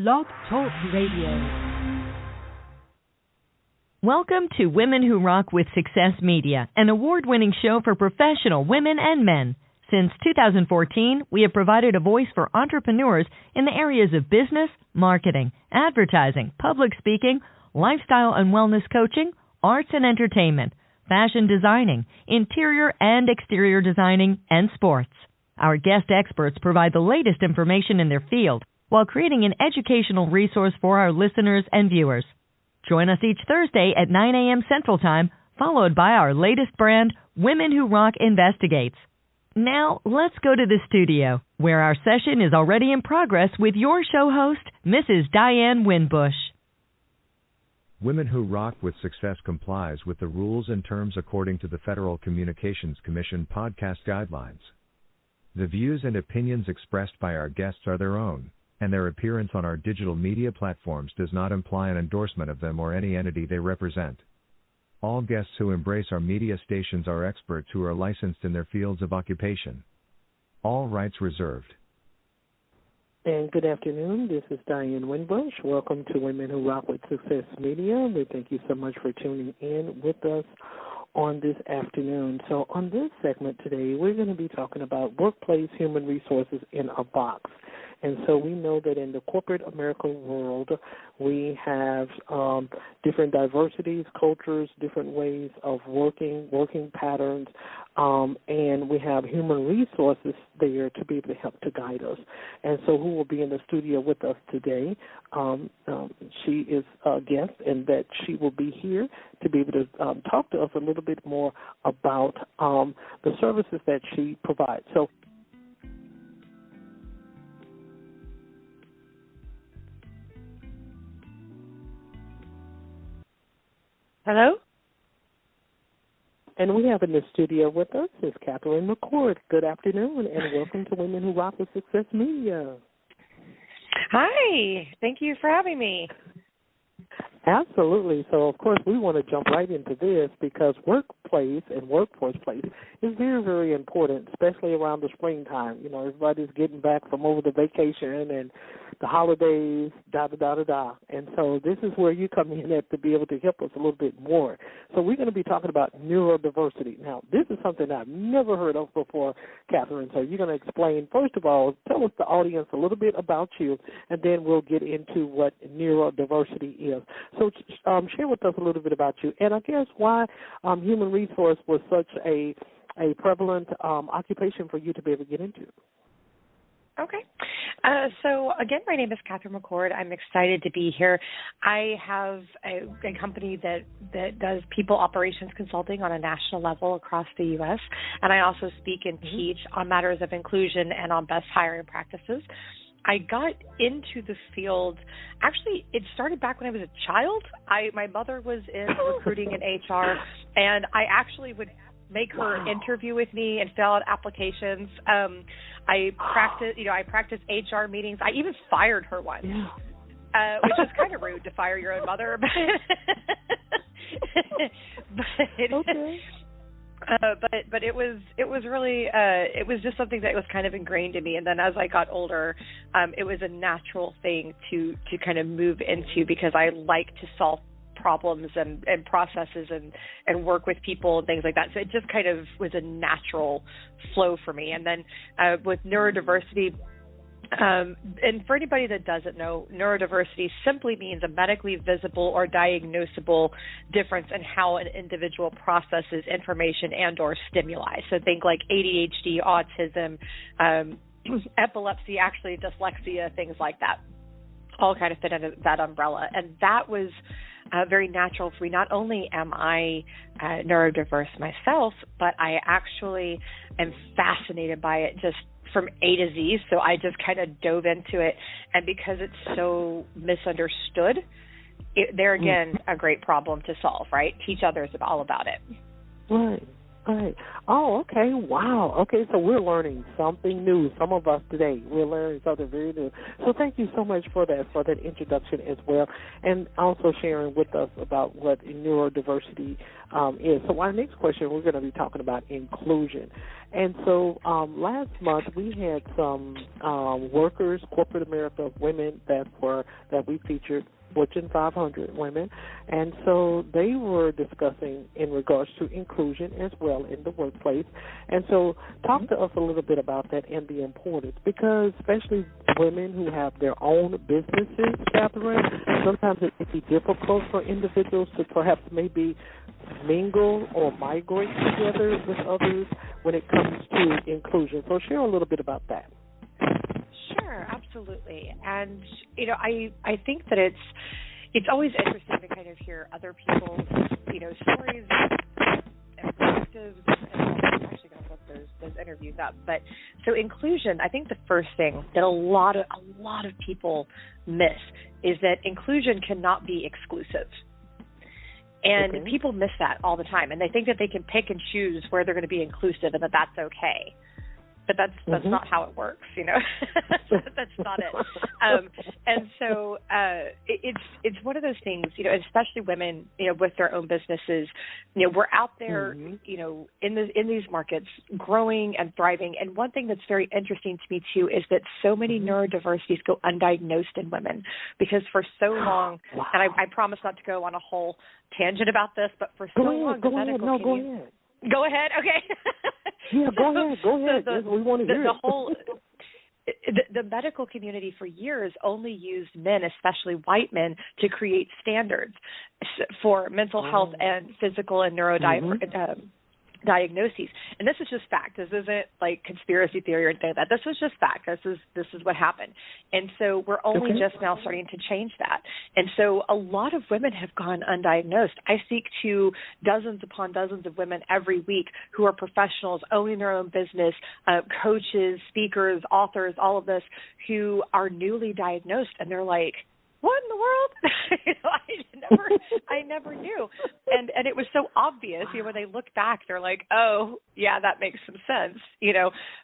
Blog Talk Radio. Welcome to Women Who Rock with Success Media, an award-winning show for professional women and men. Since 2014, we have provided a voice for entrepreneurs in the areas of business, marketing, advertising, public speaking, lifestyle and wellness coaching, arts and entertainment, fashion designing, interior and exterior designing, and sports. Our guest experts provide the latest information in their field while creating an educational resource for our listeners and viewers. Join us each Thursday at 9 a.m. Central Time, followed by our latest brand, Women Who Rock Investigates. Now, let's go to the studio, where our session is already in progress with your show host, Mrs. Diane Winbush. Women Who Rock with Success complies with the rules and terms according to the Federal Communications Commission podcast guidelines. The views and opinions expressed by our guests are their own, and their appearance on our digital media platforms does not imply an endorsement of them or any entity they represent. All guests who embrace our media stations are experts who are licensed in their fields of occupation. All rights reserved. And good afternoon. This is Diane Winbush. Welcome to Women Who Rock with Success Media. We thank you so much for tuning in with us on this afternoon. So on this segment today, we're going to be talking about workplace human resources in a box. And so we know that in the corporate America world, we have different diversities, cultures, different ways of working patterns, and we have human resources there to be able to help to guide us. And so who will be in the studio with us today, she is a guest, and that she will be here to be able to talk to us a little bit more about the services that she provides. So hello? And we have in the studio with us is Catherine McCord. Good afternoon, and welcome to Women Who Rock with Success Media. Hi. Thank you for having me. Absolutely. So, of course, we want to jump right into this because workplace and workforce place is very, very important, especially around the springtime. You know, everybody's getting back from over the vacation and the holidays, da-da-da-da-da. And so this is where you come in at to be able to help us a little bit more. So we're going to be talking about neurodiversity. Now, this is something I've never heard of before, Catherine. So you're going to explain, first of all, tell us, the audience, a little bit about you, and then we'll get into what neurodiversity is. So share with us a little bit about you, and I guess why human resource was such a prevalent occupation for you to be able to get into. Okay. So, again, my name is Catherine McCord. I'm excited to be here. I have a company that does people operations consulting on a national level across the U.S., and I also speak and teach on matters of inclusion and on best hiring practices. I got into the field, actually, it started back when I was a child. My mother was in recruiting and HR, and I actually would make her interview with me and fill out applications. I practiced HR meetings. I even fired her once, which is kind of rude to fire your own mother. Okay. But it was really it was just something that was kind of ingrained in me, and then as I got older, it was a natural thing to kind of move into because I like to solve problems and processes and work with people and things like that. So it just kind of was a natural flow for me. And then with neurodiversity. And for anybody that doesn't know, neurodiversity simply means a medically visible or diagnosable difference in how an individual processes information and or stimuli. So think like ADHD, autism, epilepsy, actually dyslexia, things like that, all kind of fit under that umbrella. And that was very natural for me. Not only am I neurodiverse myself, but I actually am fascinated by it just from A to Z, so I just kind of dove into it, and because it's so misunderstood, there again, a great problem to solve, right? Teach others all about it. Right. Right. Oh, okay. Wow. Okay, so we're learning something new. Some of us today, we're learning something very new. So thank you so much for that introduction as well, and also sharing with us about what neurodiversity is. So our next question, we're going to be talking about inclusion. And so last month we had some workers, corporate America women that we featured, Fortune 500 women, and so they were discussing in regards to inclusion as well in the workplace. And so talk to us a little bit about that and the importance, because especially women who have their own businesses, Catherine, sometimes it can be difficult for individuals to perhaps maybe mingle or migrate together with others when it comes to inclusion. So share a little bit about that. Sure, absolutely. And, I think that it's always interesting to kind of hear other people's, stories and perspectives. And I'm actually going to look those interviews up. But so inclusion, I think the first thing that a lot of people miss is that inclusion cannot be exclusive. And people miss that all the time. And they think that they can pick and choose where they're going to be inclusive and that that's okay. But that's not how it works, That's not it. And so it's one of those things, especially women, with their own businesses, we're out there, in these markets growing and thriving. And one thing that's very interesting to me too is that so many neurodiversities go undiagnosed in women, because for so long, and I promise not to go on a whole tangent about this, but for so long, the medical community. Go ahead. Okay. Yeah, go ahead. We want to hear the medical community for years only used men, especially white men, to create standards for mental health and physical and neurodiverse diagnoses. And this is just fact. This isn't like conspiracy theory or anything like that. This was just fact. This is what happened. And so we're only just now starting to change that. And so a lot of women have gone undiagnosed. I speak to dozens upon dozens of women every week who are professionals, owning their own business, coaches, speakers, authors, all of this, who are newly diagnosed, and they're like, what in the world? I never knew. And it was so obvious, when they look back, they're like, oh, yeah, that makes some sense,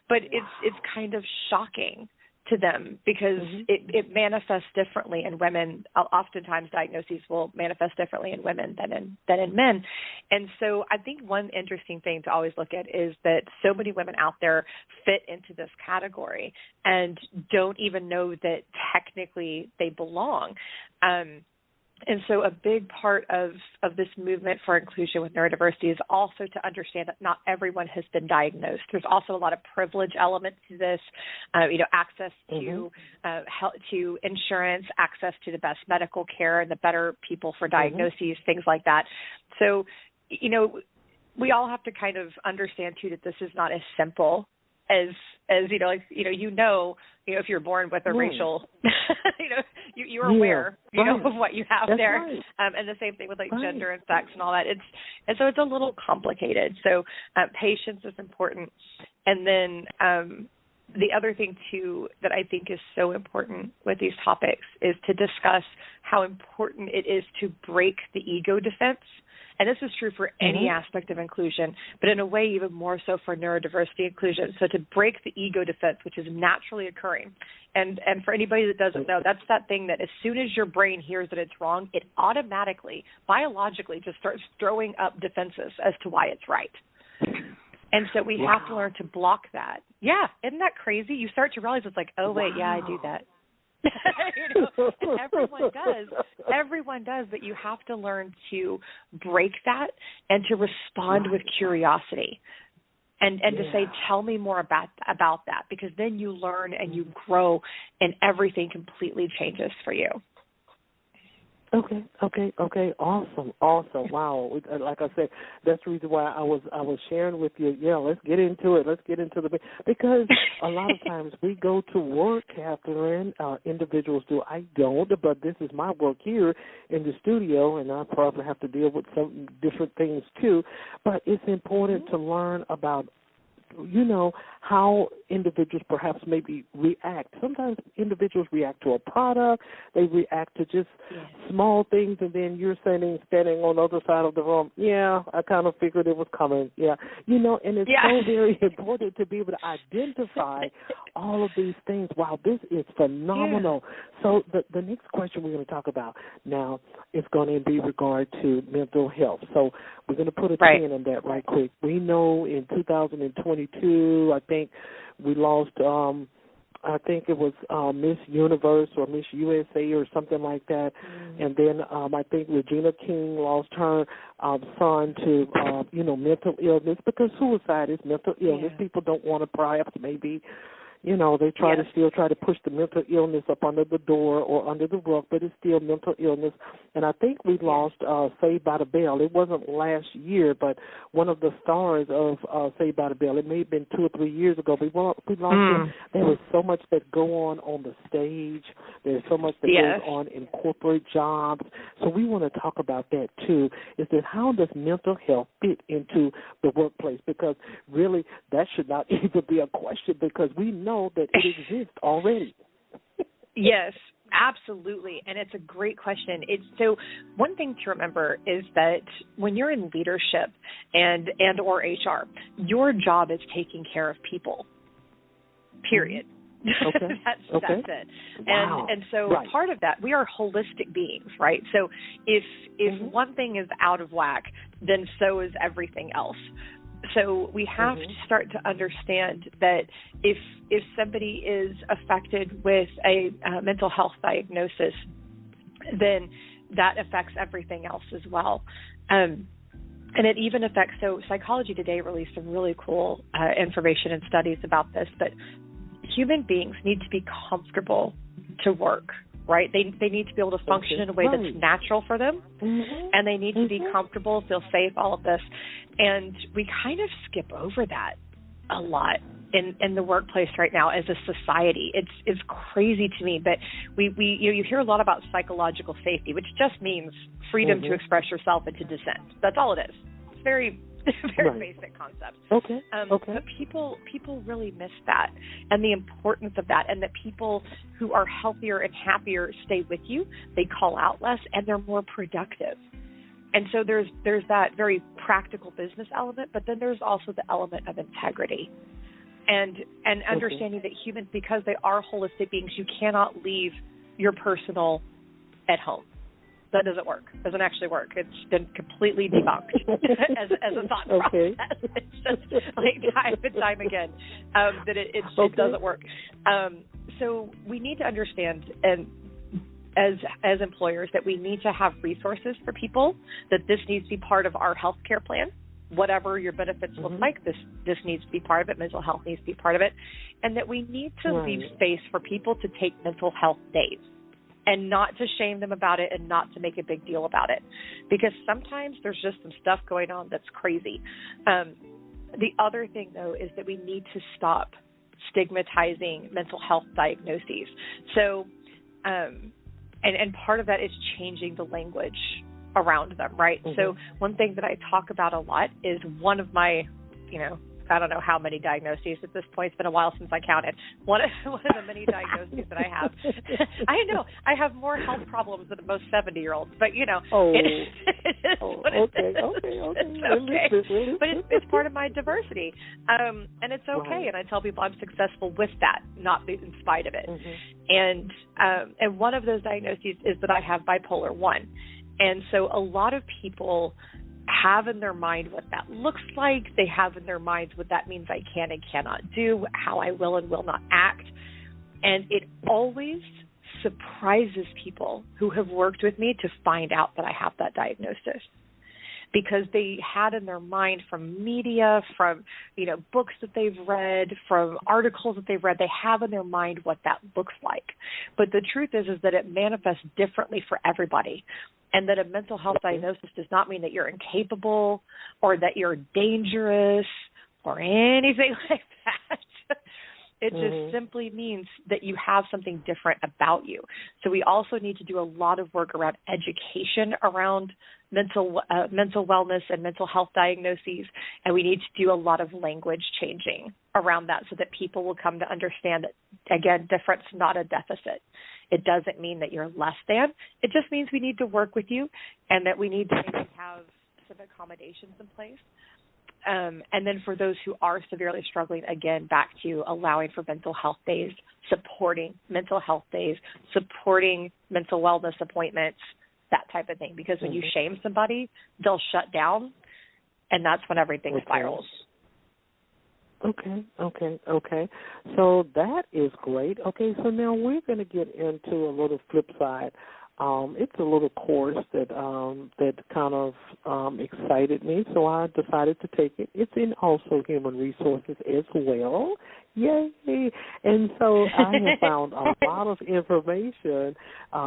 but it's kind of shocking to them because it manifests differently in women. Oftentimes diagnoses will manifest differently in women than in men. And so I think one interesting thing to always look at is that so many women out there fit into this category and don't even know that technically they belong. And so a big part of this movement for inclusion with neurodiversity is also to understand that not everyone has been diagnosed. There's also a lot of privilege elements to this, access to health, to insurance, access to the best medical care and the better people for diagnoses, things like that. So, we all have to kind of understand too that this is not as simple as if you're born with a racial, you're aware, of what you have there. Right. And the same thing with gender and sex and all that. So it's a little complicated. So patience is important. And then the other thing too that I think is so important with these topics is to discuss how important it is to break the ego defense. And this is true for any aspect of inclusion, but in a way even more so for neurodiversity inclusion. So to break the ego defense, which is naturally occurring. And for anybody that doesn't know, that's that thing that as soon as your brain hears that it's wrong, it automatically, biologically, just starts throwing up defenses as to why it's right. And so we have to learn to block that. Yeah, isn't that crazy? You start to realize it's like, oh, wait, yeah, I do that. And everyone does, but you have to learn to break that and to respond with curiosity and to say, tell me more about that, because then you learn and you grow and everything completely changes for you. Okay. Awesome. Wow. Like I said, that's the reason why I was sharing with you. Yeah, let's get into it. Because a lot of times we go to work, Catherine. Individuals do. I don't, but this is my work here in the studio, and I probably have to deal with some different things too. But it's important to learn about how individuals perhaps maybe react. Sometimes individuals react to a product, they react to just small things, and then you're standing on the other side of the room. Yeah, I kind of figured it was coming. Yeah, and it's so very important to be able to identify all of these things. Wow, this is phenomenal. So the next question we're going to talk about now is going to be regard to mental health. So we're going to put a pin in that right quick. We know in 2022, I think we lost, I think it was Miss Universe or Miss USA or something like that. And then I think Regina King lost her son to, mental illness, because suicide is mental illness. People don't want to perhaps maybe, they try to still try to push the mental illness up under the door or under the rug, but it's still mental illness. And I think we lost Saved by the Bell. It wasn't last year, but one of the stars of Saved by the Bell. It may have been 2 or 3 years ago. We lost him. There was so much that go on the stage. There's so much that goes on in corporate jobs. So we want to talk about that too. Is that how does mental health fit into the workplace? Because really that should not even be a question, because we know that it exists already. Yes, absolutely, and it's a great question. So one thing to remember is that when you're in leadership and or HR, your job is taking care of people, period. Okay. That's it. Wow. And so part of that, we are holistic beings, right? So if one thing is out of whack, then so is everything else. So we have to start to understand that if somebody is affected with a mental health diagnosis, then that affects everything else as well. And it even affects, so Psychology Today released some really cool information and studies about this, but human beings need to be comfortable to work, right? They need to be able to function in a way that's natural for them, and they need to be comfortable, feel safe, all of this. And we kind of skip over that a lot in the workplace right now as a society. It's crazy to me, but you hear a lot about psychological safety, which just means freedom to express yourself and to dissent. That's all it is. It's very basic concept. But people really miss that and the importance of that, and that people who are healthier and happier stay with you. They call out less, and they're more productive. And so there's that very practical business element, but then there's also the element of integrity and understanding that humans, because they are holistic beings, you cannot leave your personal at home. That doesn't work. Doesn't actually work. It's been completely debunked as a thought process. It's just like time again that it doesn't work. So we need to understand, and as employers, that we need to have resources for people, that this needs to be part of our health care plan. Whatever your benefits look like, this needs to be part of it. Mental health needs to be part of it. And that we need to leave space for people to take mental health days, and not to shame them about it, and not to make a big deal about it. Because sometimes there's just some stuff going on that's crazy. The other thing, though, is that we need to stop stigmatizing mental health diagnoses. So, and part of that is changing the language around them, right? So one thing that I talk about a lot is one of my, I don't know how many diagnoses at this point. It's been a while since I counted. One of the many diagnoses that I have. I know I have more health problems than most 70-year-olds, but it is what it is. It's okay. But it's part of my diversity, and it's okay. And I tell people I'm successful with that, not in spite of it. And one of those diagnoses is that I have bipolar 1, and so a lot of people have in their mind what that looks like. They have in their minds what that means I can and cannot do, how I will and will not act. And it always surprises people who have worked with me to find out that I have that diagnosis, because they had in their mind from media, from books that they've read, from articles that they've read, they have in their mind what that looks like. But the truth is that it manifests differently for everybody. And that a mental health diagnosis does not mean that you're incapable or that you're dangerous or anything like that. It just simply means that you have something different about you. So we also need to do a lot of work around education around mental wellness and mental health diagnoses, and we need to do a lot of language changing around that so that people will come to understand that, again, difference, not a deficit. It doesn't mean that you're less than. It just means we need to work with you and that we need to maybe have some accommodations in place. And then for those who are severely struggling, again, back to allowing for mental health days, supporting mental health days, supporting mental wellness appointments, that type of thing. Because when you shame somebody, they'll shut down, and that's when everything spirals. Okay. So that is great. Okay, so now we're going to get into a little flip side. It's a little course that kind of excited me, so I decided to take it. It's in also human resources as well. Yay! And so I have found a lot of information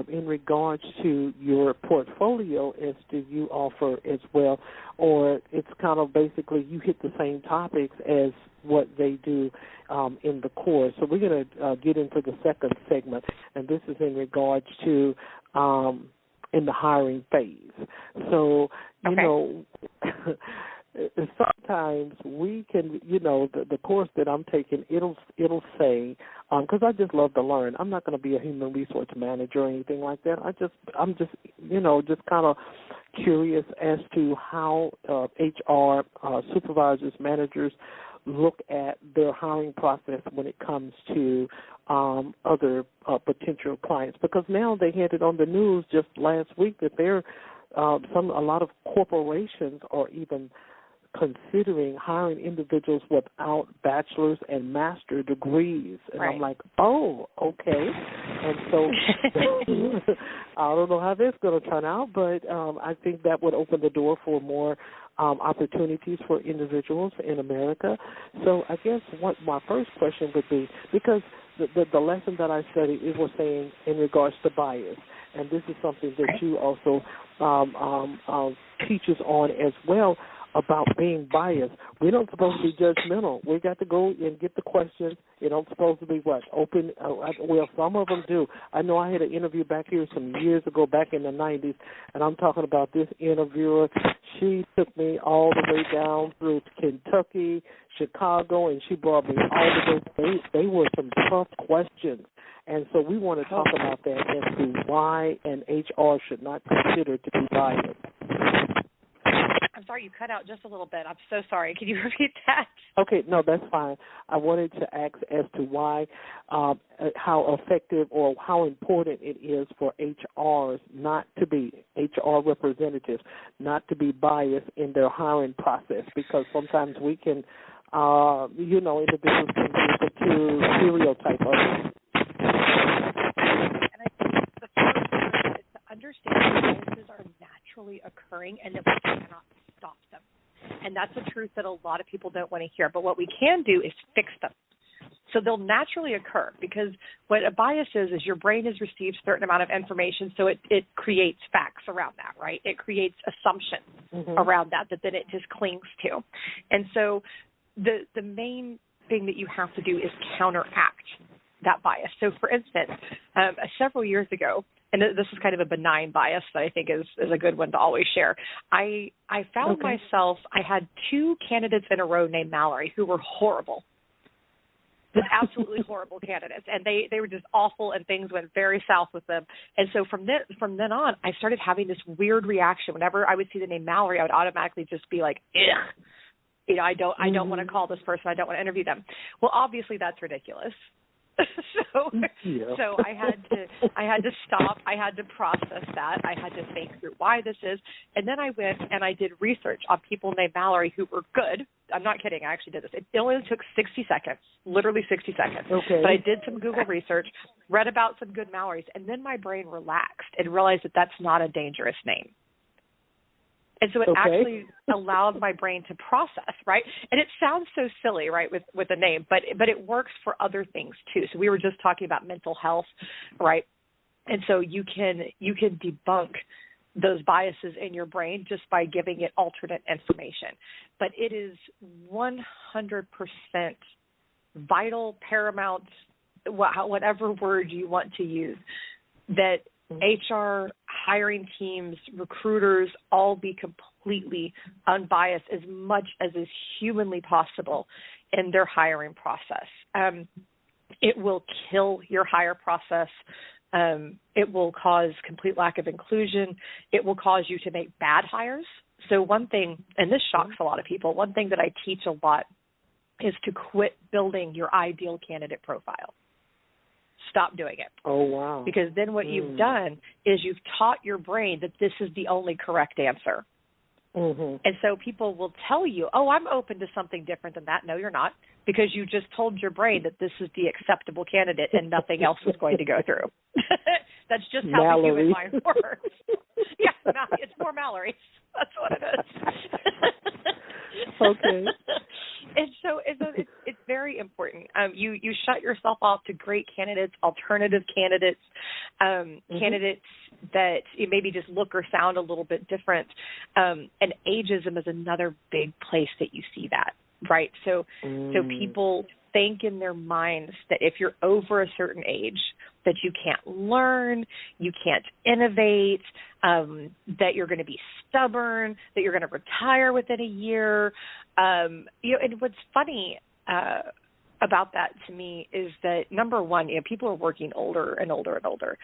in regards to your portfolio as to you offer as well, or it's kind of basically you hit the same topics as what they do in the course. So we're going to get into the second segment, and this is in regards to in the hiring phase. So, you know, sometimes we can, you know, the course that I'm taking, it'll say, because I just love to learn. I'm not going to be a human resource manager or anything like that. I'm just, you know, just kind of curious as to how HR supervisors, managers look at their hiring process when it comes to other potential clients, because now they had it on the news just last week that a lot of corporations are even considering hiring individuals without bachelor's and master degrees. And I'm like, oh, okay. And so I don't know how that's going to turn out, but I think that would open the door for more opportunities for individuals in America. So I guess what my first question would be, because the lesson that I studied, it was saying in regards to bias, and this is something that you also teaches on as well, about being biased. We don't supposed to be judgmental. We got to go and get the questions. It don't supposed to be what? Open. Well, some of them do. I know I had an interview back here some years ago, back in the 90s, and I'm talking about this interviewer. She took me all the way down through Kentucky, Chicago, and she brought me all the way. They were some tough questions. And so we want to talk about that as to why an HR should not consider to be biased. I'm sorry, you cut out just a little bit. I'm so sorry. Can you repeat that? Okay, no, that's fine. I wanted to ask as to why, how effective or how important it is for HRs not to be, HR representatives, not to be biased in their hiring process, because sometimes we can, individuals can be too stereotype of. And I think the first thing is to understand that biases are naturally occurring and that we cannot stop them. And that's a truth that a lot of people don't want to hear. But what we can do is fix them. So they'll naturally occur, because what a bias is your brain has received a certain amount of information, so it creates facts around that, right? It creates assumptions around that then it just clings to. And so the main thing that you have to do is counteract that bias. So, for instance, several years ago, and this is kind of a benign bias that I think is a good one to always share, I found myself, I had two candidates in a row named Mallory who were horrible. Just absolutely horrible candidates, and they were just awful, and things went very south with them. And so from then on, I started having this weird reaction. Whenever I would see the name Mallory, I would automatically just be like, ugh. I don't want to call this person. I don't want to interview them. Well, obviously that's ridiculous. So I had to stop. I had to process that. I had to think through why this is. And then I went and I did research on people named Mallory who were good. I'm not kidding. I actually did this. It only took 60 seconds, literally 60 seconds. Okay. But I did some Google research, read about some good Mallorys, and then my brain relaxed and realized that that's not a dangerous name. And so it actually allowed my brain to process, right? And it sounds so silly, right, with a name, but it works for other things too. So we were just talking about mental health, right? And so you can debunk those biases in your brain just by giving it alternate information. But it is 100% vital, paramount, whatever word you want to use, that HR, hiring teams, recruiters all be completely unbiased as much as is humanly possible in their hiring process. It will kill your hire process. It will cause complete lack of inclusion. It will cause you to make bad hires. So one thing, and this shocks a lot of people, one thing that I teach a lot is to quit building your ideal candidate profile. Stop doing it. Oh, wow. Because then what you've done is you've taught your brain that this is the only correct answer. And so people will tell you, oh, I'm open to something different than that. No, you're not, because you just told your brain that this is the acceptable candidate and nothing else was going to go through. That's just how Mallory. the human mind works. Yeah, it's more Mallory. That's what it is. Okay. And so it's very important. You shut yourself off to great candidates, alternative candidates, candidates that maybe just look or sound a little bit different. And ageism is another big place that you see that, right? So people think in their minds that if you're over a certain age, that you can't learn, you can't innovate, that you're going to be stubborn, that you're going to retire within a year. And what's funny about that to me is that, number one, people are working older and older and older.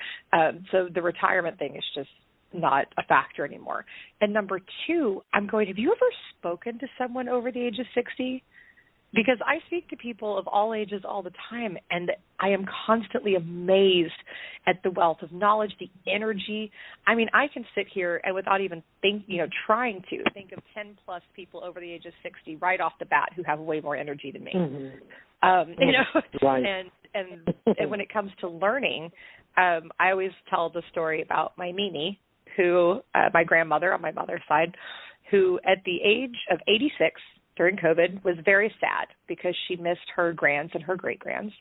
So the retirement thing is just not a factor anymore. And number two, have you ever spoken to someone over the age of 60? Because I speak to people of all ages all the time, and I am constantly amazed at the wealth of knowledge, the energy. I mean, I can sit here and without even trying to think of 10 plus people over the age of 60 right off the bat who have way more energy than me. Right. And when it comes to learning, I always tell the story about my Mimi, who my grandmother on my mother's side, who at the age of 86 during COVID was very sad because she missed her grands and her great-grands.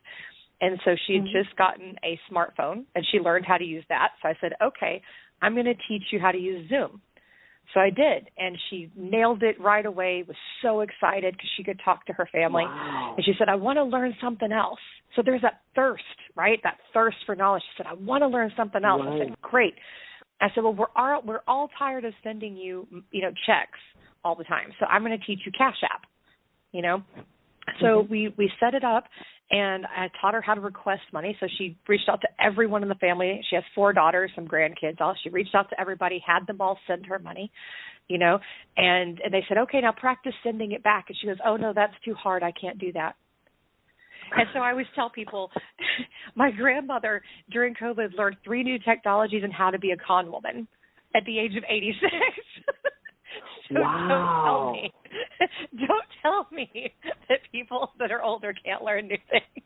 And so she had just gotten a smartphone, and she learned how to use that. So I said, okay, I'm going to teach you how to use Zoom. So I did, and she nailed it right away, was so excited because she could talk to her family. Wow. And she said, I want to learn something else. So there's that thirst, right, that thirst for knowledge. She said, I want to learn something else. Right. I said, great. I said, well, we're all tired of sending you, checks all the time. So I'm going to teach you Cash App, So we set it up, and I taught her how to request money. So she reached out to everyone in the family. She has 4 daughters, some grandkids. She reached out to everybody, had them all send her money, and they said, okay, now practice sending it back. And she goes, oh, no, that's too hard. I can't do that. And so I always tell people, my grandmother during COVID learned 3 new technologies and how to be a con woman at the age of 86. So wow. Don't tell me that people that are older can't learn new things.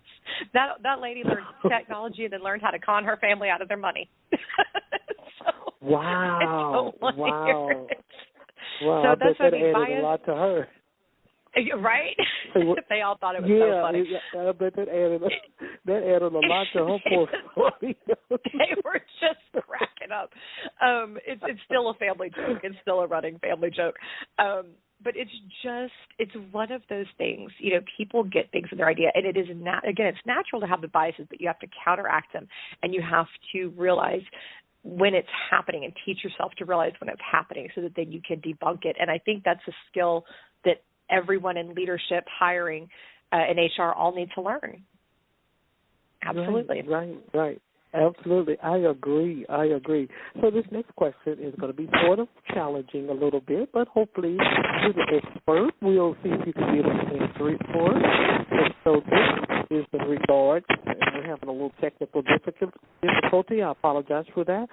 That lady learned technology and then learned how to con her family out of their money. Wow. Wow. Wow. So I that's bet that added a lot to her. Right? They all thought it was so funny. Yeah, I bet that added a lot to her portfolio. They were just cracking up. It's still a family joke. It's still a running family joke. But it's one of those things. People get things in their idea, and it is again, it's natural to have the biases, but you have to counteract them, and you have to realize when it's happening and teach yourself to realize when it's happening so that then you can debunk it. And I think that's a skill that everyone in leadership, hiring, and HR all need to learn. Absolutely. Right. Absolutely. I agree. So this next question is going to be sort of challenging a little bit, but hopefully you're the expert. We'll see if you can be able to answer it for us. And so this is in regards, and we're having a little technical difficulty. I apologize for that.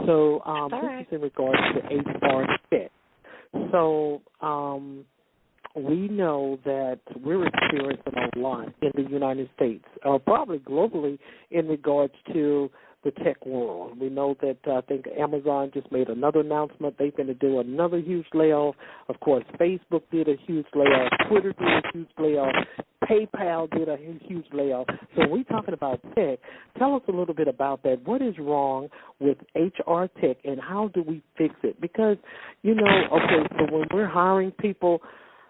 So this is in regards to HR tech. So we know that we're experiencing a lot in the United States, probably globally, in regards to the tech world. We know that I think Amazon just made another announcement. They're going to do another huge layoff. Of course, Facebook did a huge layoff. Twitter did a huge layoff. PayPal did a huge layoff. So when we're talking about tech, tell us a little bit about that. What is wrong with HR tech, and how do we fix it? Because, so when we're hiring people,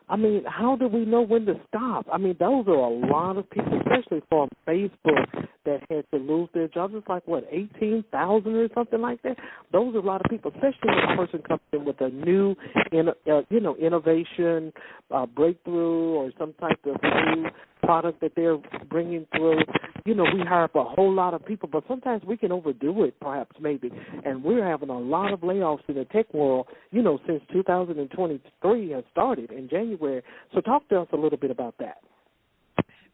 I mean, how do we know when to stop? I mean, those are a lot of people, especially from Facebook, that had to lose their jobs. It's like, 18,000 or something like that? Those are a lot of people, especially when a person comes in with a new, innovation, breakthrough, or some type of new product that they're bringing through. We hire up a whole lot of people, but sometimes we can overdo it, perhaps, maybe. And we're having a lot of layoffs in the tech world, since 2023 has started in January. So talk to us a little bit about that.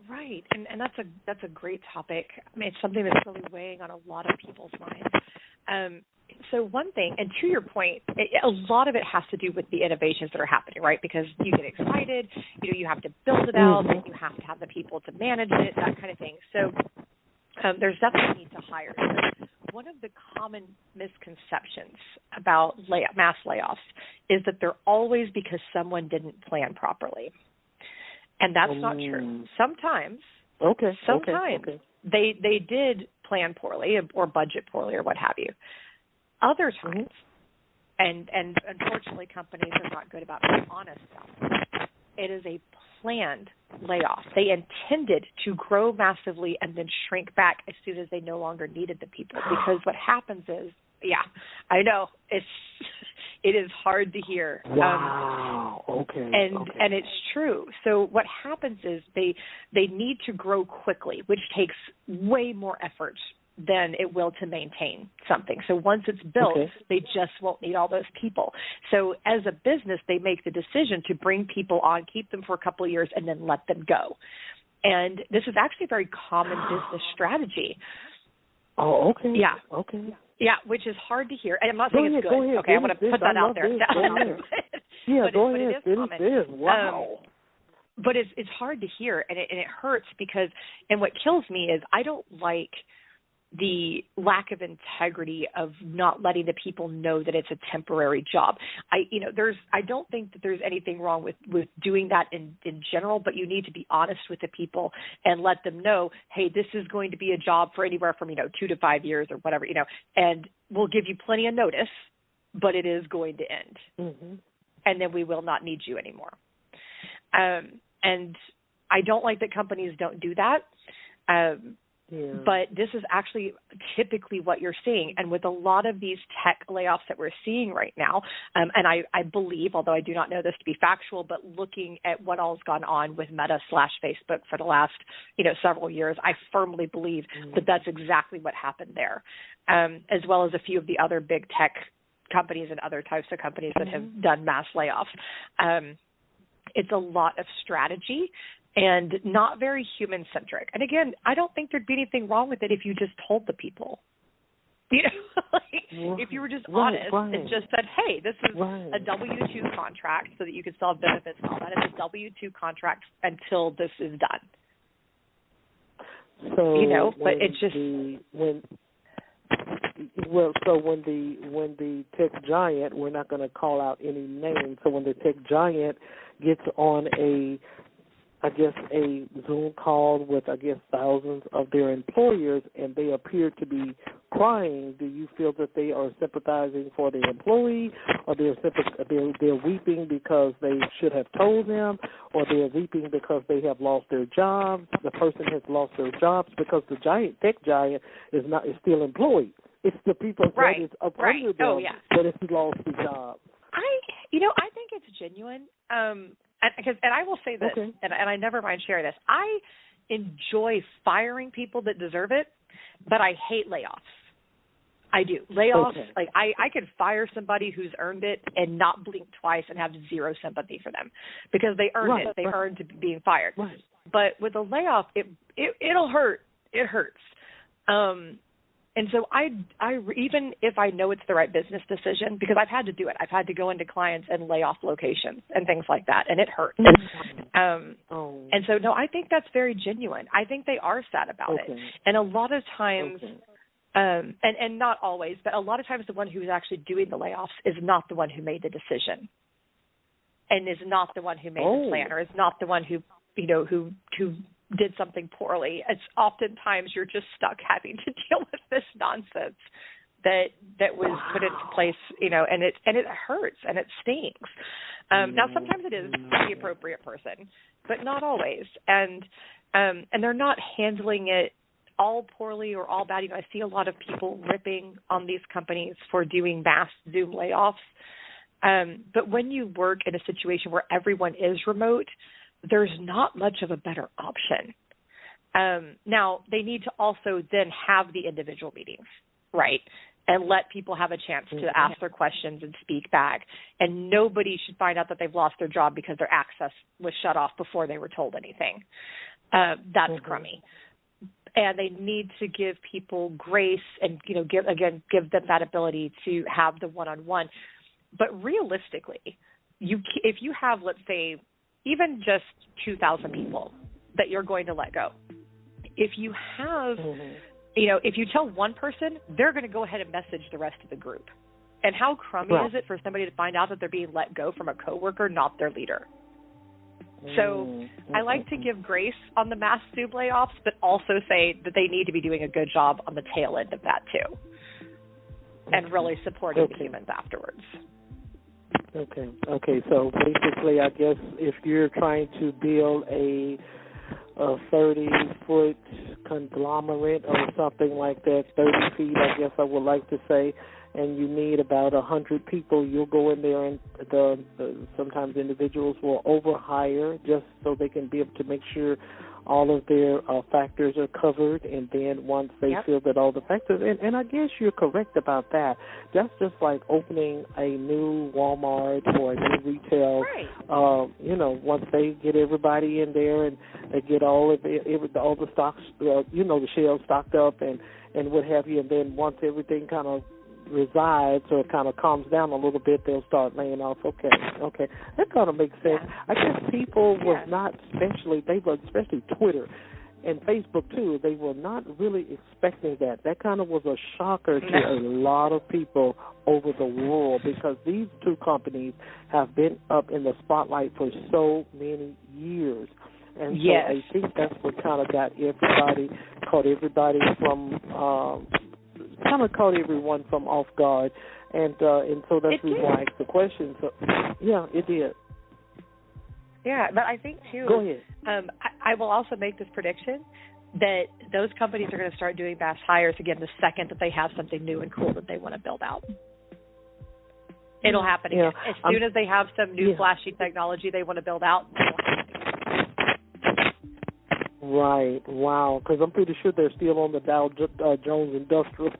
Right, and that's a great topic. I mean, it's something that's really weighing on a lot of people's minds. So one thing, and to your point, a lot of it has to do with the innovations that are happening, right? Because you get excited, you have to build it out, and you have to have the people to manage it, that kind of thing. So there's definitely a need to hire. So one of the common misconceptions about mass layoffs is that they're always because someone didn't plan properly. And that's not true. Sometimes they did plan poorly or budget poorly or what have you. Other times, and unfortunately companies are not good about being honest about this, it is a planned layoff. They intended to grow massively and then shrink back as soon as they no longer needed the people. Because what happens is, I know, it is hard to hear. Wow. And it's true. So what happens is they need to grow quickly, which takes way more effort than it will to maintain something. So once it's built, they just won't need all those people. So as a business, they make the decision to bring people on, keep them for a couple of years, and then let them go. And this is actually a very common business strategy. Oh, okay. Yeah. Okay. Yeah, which is hard to hear. And I'm not saying it's good. Okay, I'm going to put that out there. Go ahead. It is common. Wow. But it's hard to hear, and it hurts because, and what kills me is I don't like the lack of integrity of not letting the people know that it's a temporary job. I don't think that there's anything wrong with doing that in general, but you need to be honest with the people and let them know, hey, this is going to be a job for anywhere from, 2 to 5 years or whatever, and we'll give you plenty of notice, but it is going to end. Mm-hmm. And then we will not need you anymore. And I don't like that companies don't do that. But this is actually typically what you're seeing. And with a lot of these tech layoffs that we're seeing right now, and I believe, although I do not know this to be factual, but looking at what all's gone on with Meta/Facebook for the last, several years, I firmly believe that that's exactly what happened there, as well as a few of the other big tech companies and other types of companies that have done mass layoffs. It's a lot of strategy and not very human-centric. And again, I don't think there'd be anything wrong with it if you just told the people. If you were just honest and just said, hey, this is a W-2 contract so that you can still have benefits and all that. It's a W-2 contract until this is done. So but it's just... when the tech giant, we're not going to call out any names, so when the tech giant gets on a Zoom call with, thousands of their employers, and they appear to be crying, do you feel that they are sympathizing for the employee, or they're weeping because they should have told them, or they're weeping because they have lost their jobs? The person has lost their jobs because the tech giant is still employed. It's the people that is up under them that has lost the job. I think it's genuine. And I will say this, and I never mind sharing this. I enjoy firing people that deserve it, but I hate layoffs. I do. Layoffs, like I could fire somebody who's earned it and not blink twice and have zero sympathy for them because they earned it. They earned being fired. Right. But with a layoff, it'll hurt. It hurts. And so I even if I know it's the right business decision, because I've had to do it. I've had to go into clients and lay off locations and things like that, and it hurts. And so, no, I think that's very genuine. I think they are sad about it. And a lot of times, and not always, but a lot of times the one who's actually doing the layoffs is not the one who made the decision and is not the one who made the plan or is not the one who did something poorly. It's oftentimes you're just stuck having to deal with this nonsense that was put into place, and it hurts and it stings. Now, sometimes it is the appropriate person, but not always. And they're not handling it all poorly or all bad. I see a lot of people ripping on these companies for doing mass Zoom layoffs. But when you work in a situation where everyone is remote, there's not much of a better option. Now, they need to also then have the individual meetings, right, and let people have a chance to ask their questions and speak back. And nobody should find out that they've lost their job because their access was shut off before they were told anything. That's crummy. And they need to give people grace and, give them that ability to have the one-on-one. But realistically, if you have, let's say, even just 2,000 people that you're going to let go, if you have, if you tell one person, they're going to go ahead and message the rest of the group. And how crummy is it for somebody to find out that they're being let go from a coworker, not their leader? So I like to give grace on the mass Zoom layoffs, but also say that they need to be doing a good job on the tail end of that too, and really supporting the humans afterwards. Okay. So basically, I guess if you're trying to build a 30-foot conglomerate or something like that, 30 feet, I guess I would like to say, and you need about 100 people, you'll go in there and sometimes individuals will overhire just so they can be able to make sure all of their factors are covered, and then once they feel that all the factors, and I guess you're correct about that. That's just like opening a new Walmart or a new retail. Right. Once they get everybody in there and they get all the stocks, the shelves stocked up and what have you, and then once everything kind of resides or kind of calms down a little bit, they'll start laying off. Okay, that kind of makes sense. I guess people was not especially Twitter and Facebook too, they were not really expecting that. That kind of was a shocker to a lot of people over the world, because these two companies have been up in the spotlight for so many years. And so I think that's what kind of caught everyone from off guard, and so that's the reason why I asked the question. So, yeah, it did. Yeah, but I think too. Go ahead. I will also make this prediction that those companies are going to start doing mass hires again the second that they have something new and cool that they want to build out. It'll happen again. As soon as they have some new flashy technology they want to build out, Right. Wow. Because I'm pretty sure they're still on the Dow Jones Industrial.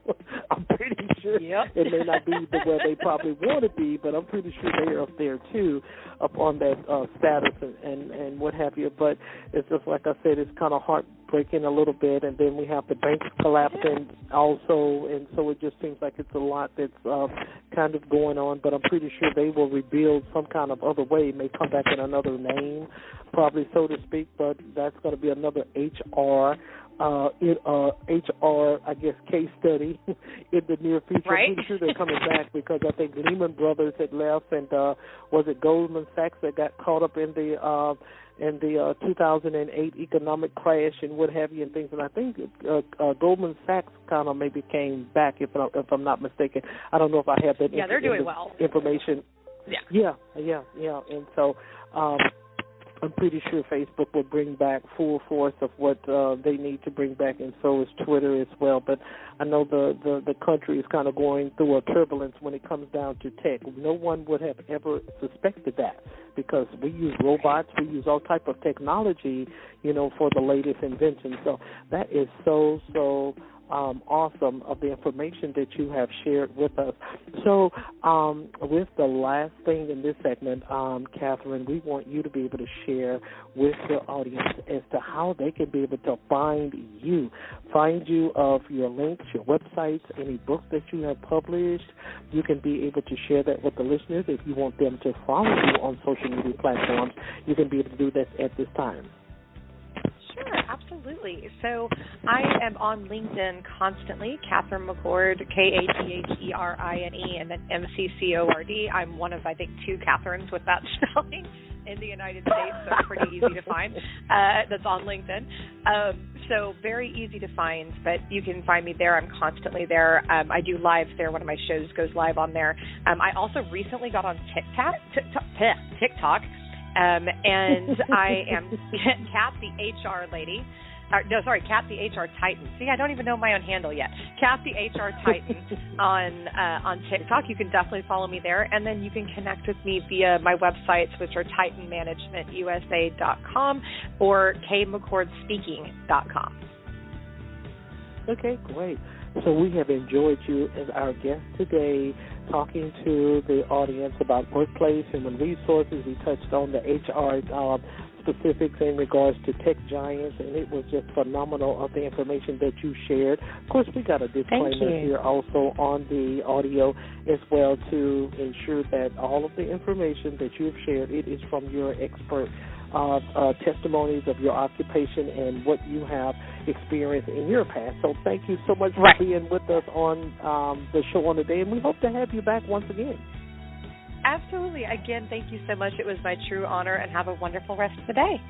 I'm pretty sure it may not be where they probably want to be, but I'm pretty sure they're up there too, up on that status and what have you. But it's just like I said, it's kind of heartbreaking a little bit, and then we have the banks collapsing also, and so it just seems like it's a lot that's kind of going on. But I'm pretty sure they will rebuild some kind of other way. It may come back in another name, probably, so to speak, but that's going to be another HR, I guess, case study in the near future. Right. I'm pretty sure they're coming back, because I think Lehman Brothers had left, and was it Goldman Sachs that got caught up in the 2008 economic crash and what have you and things. And I think Goldman Sachs kind of maybe came back, if I'm not mistaken. I don't know if I have that. Yeah, they're doing well. Information. Yeah. And so I'm pretty sure Facebook will bring back full force of what they need to bring back, and so is Twitter as well. But I know the country is kind of going through a turbulence when it comes down to tech. No one would have ever suspected that, because we use robots, we use all type of technology, for the latest invention. So that is so awesome of the information that you have shared with us. So with the last thing in this segment, Catherine, we want you to be able to share with the audience as to how they can be able to find you of your links, your websites, any books that you have published. You can be able to share that with the listeners. If you want them to follow you on social media platforms, you can be able to do that at this time. Sure, absolutely. absolutely. So I am on LinkedIn constantly, Catherine McCord, Katherine, and then McCord. I'm one of, I think, 2 Catherines with that spelling in the United States, so it's pretty easy to find. That's on LinkedIn. So very easy to find, but you can find me there. I'm constantly there. I do live there. One of my shows goes live on there. I also recently got on TikTok, and I am Kat the HR lady. Kat the HR Titan. See, I don't even know my own handle yet. Kat the HR Titan on TikTok. You can definitely follow me there, and then you can connect with me via my websites, which are titanmanagementusa.com or kmccordspeaking.com. Okay, great. So we have enjoyed you as our guest today, talking to the audience about workplace, human resources. We touched on the HR specifics in regards to tech giants, and it was just phenomenal of the information that you shared. Of course, we got a disclaimer here also on the audio as well to ensure that all of the information that you've shared, it is from your expert testimonies of your occupation and what you have experienced in your past. So thank you so much for being with us on the show on today, and we hope to have you back once again. Absolutely. Again, thank you so much. It was my true honor, and have a wonderful rest of the day.